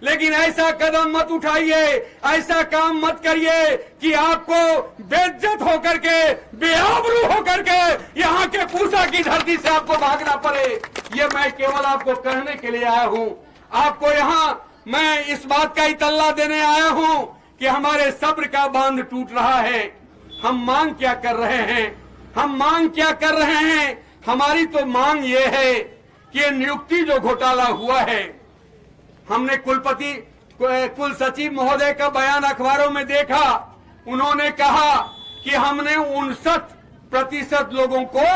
लेकिन ऐसा कदम मत उठाइए, ऐसा काम मत करिए कि आपको बेइज्जत होकर के, बेआबरू होकर के यहाँ के पूसा की धरती से आपको भागना पड़े। ये मैं केवल आपको कहने के लिए आया हूँ। आपको यहाँ मैं इस बात का इतल्ला देने आया हूँ कि हमारे सब्र का बांध टूट रहा है। हम मांग क्या कर रहे हैं? हम मांग क्या कर रहे हैं? हमारी तो मांग ये है कि ये नियुक्ति जो घोटाला हुआ है, हमने कुल सचिव महोदय का बयान अखबारों में देखा। उन्होंने कहा कि हमने 59% लोगों को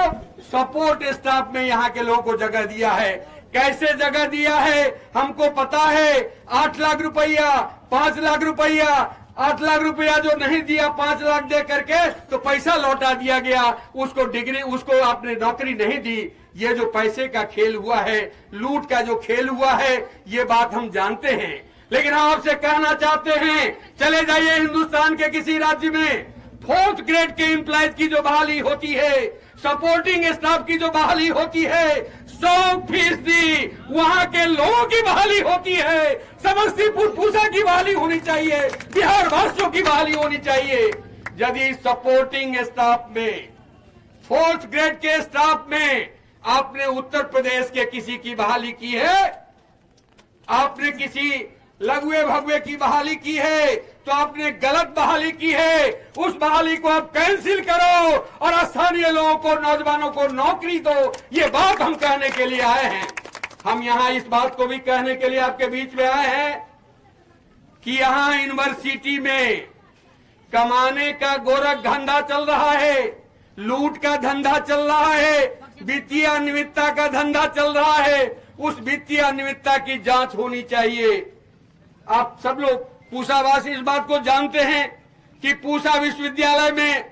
सपोर्ट स्टाफ में यहाँ के लोगों को जगह दिया है। कैसे जगह दिया है हमको पता है। 8 लाख रुपया, 5 लाख रुपया, 8 लाख रुपया जो नहीं दिया 5 लाख दे करके तो पैसा लौटा दिया गया। उसको डिग्री, उसको आपने नौकरी नहीं दी। ये जो पैसे का खेल हुआ है, लूट का जो खेल हुआ है, ये बात हम जानते हैं। लेकिन हम आपसे कहना चाहते हैं, चले जाइए हिंदुस्तान के किसी राज्य में 4th ग्रेड के एम्प्लॉयज की जो बहाली होती है, सपोर्टिंग स्टाफ की जो बहाली होती है, 100% वहां के लोगों की बहाली होती है। समस्तीपुर पूसा की बहाली होनी चाहिए, बिहार वासियों की बहाली होनी चाहिए। यदि सपोर्टिंग स्टाफ में, 4th ग्रेड के स्टाफ में आपने उत्तर प्रदेश के किसी की बहाली की है, आपने किसी लघुए भगुए की बहाली की है, तो आपने गलत बहाली की है। उस बहाली को आप कैंसिल करो और स्थानीय लोगों को, नौजवानों को नौकरी दो। ये बात हम कहने के लिए आए हैं। हम यहाँ इस बात को भी कहने के लिए आपके बीच में आए हैं कि यहाँ यूनिवर्सिटी में कमाने का गोरख धंधा चल रहा है, लूट का धंधा चल रहा है, वित्तीय अनियमितता का धंधा चल रहा है। उस वित्तीय अनियमितता की जांच होनी चाहिए। आप सब लोग पूसावासी इस बात को जानते हैं कि पूसा विश्वविद्यालय में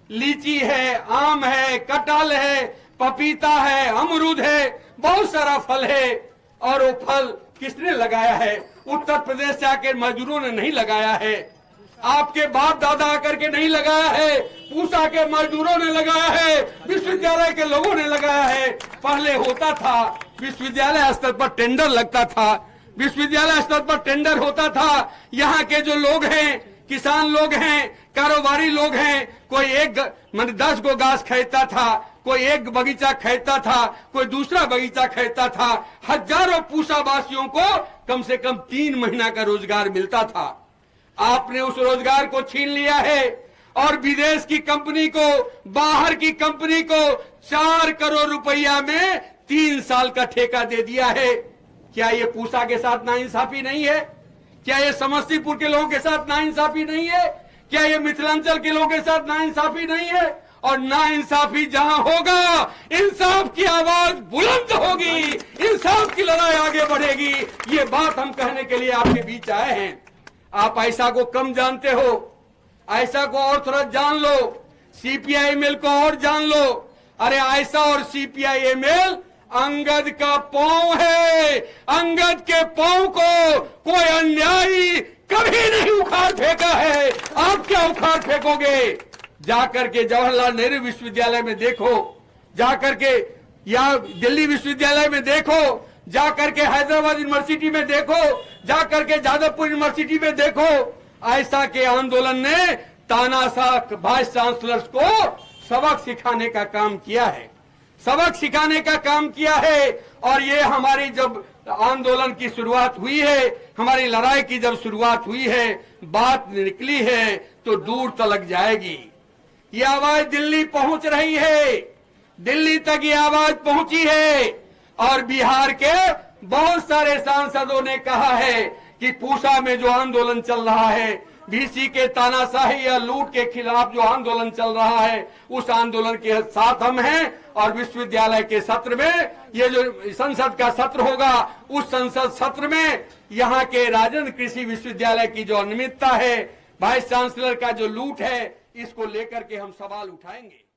लीची है, आम है, कटहल है, पपीता है, अमरूद है, बहुत सारा फल है। और वो फल किसने लगाया है? उत्तर प्रदेश से आकर मजदूरों ने नहीं लगाया है, आपके बाप दादा आकर के नहीं लगाया है, पूसा के मजदूरों ने लगाया है, विश्वविद्यालय के लोगों ने लगाया है। पहले होता था विश्वविद्यालय स्तर पर टेंडर लगता था, विश्वविद्यालय स्तर पर टेंडर होता था। यहाँ के जो लोग हैं, किसान लोग हैं, कारोबारी लोग हैं, कोई एक 10 गो गाछ खरीदता था, कोई एक बगीचा खरीदता था, कोई दूसरा बगीचा खरीदता था। हजारों पूसावासियों को कम से कम 3 महीना का रोजगार मिलता था। आपने उस रोजगार को छीन लिया है और विदेश की कंपनी को, बाहर की कंपनी को 4 करोड़ रुपया में 3 साल का ठेका दे दिया है। क्या ये पूसा के साथ नाइंसाफी नहीं है? क्या ये समस्तीपुर के लोगों के साथ नाइंसाफी नहीं है? क्या ये मिथिलांचल के लोगों के साथ नाइंसाफी नहीं है? और नाइंसाफी जहां होगा, इंसाफ की आवाज बुलंद होगी, इंसाफ की लड़ाई आगे बढ़ेगी। ये बात हम कहने के लिए आपके बीच आए हैं। आप ऐसा को कम जानते हो, ऐसा को और थोड़ा जान लो, सीपीआईएमएल को और जान लो। अरे ऐसा और सीपीआईएमएल अंगद का पांव है। अंगद के पांव को कोई अन्यायी कभी नहीं उखाड़ फेंका है। आप क्या उखाड़ फेंकोगे? जाकर के जवाहरलाल नेहरू विश्वविद्यालय में देखो, जाकर के या दिल्ली विश्वविद्यालय में देखो, जाकर के हैदराबाद यूनिवर्सिटी में देखो, जाकर के जादवपुर यूनिवर्सिटी में देखो। ऐसा के आंदोलन ने तानाशाह वाइस चांसलर्स को सबक सिखाने का काम किया है, सबक सिखाने का काम किया है। और ये हमारी जब आंदोलन की शुरुआत हुई है, हमारी लड़ाई की जब शुरुआत हुई है, बात निकली है तो दूर तलक जाएगी। ये आवाज दिल्ली पहुंच रही है, दिल्ली तक ये आवाज पहुंची है। और बिहार के बहुत सारे सांसदों ने कहा है कि पूसा में जो आंदोलन चल रहा है, बीसी के तानाशाही या लूट के खिलाफ जो आंदोलन चल रहा है, उस आंदोलन के साथ हम हैं। और विश्वविद्यालय के सत्र में, ये जो संसद का सत्र होगा, उस संसद सत्र में यहाँ के राजेंद्र कृषि विश्वविद्यालय की जो अनियमितता है, वाइस चांसलर का जो लूट है, इसको लेकर के हम सवाल उठाएंगे।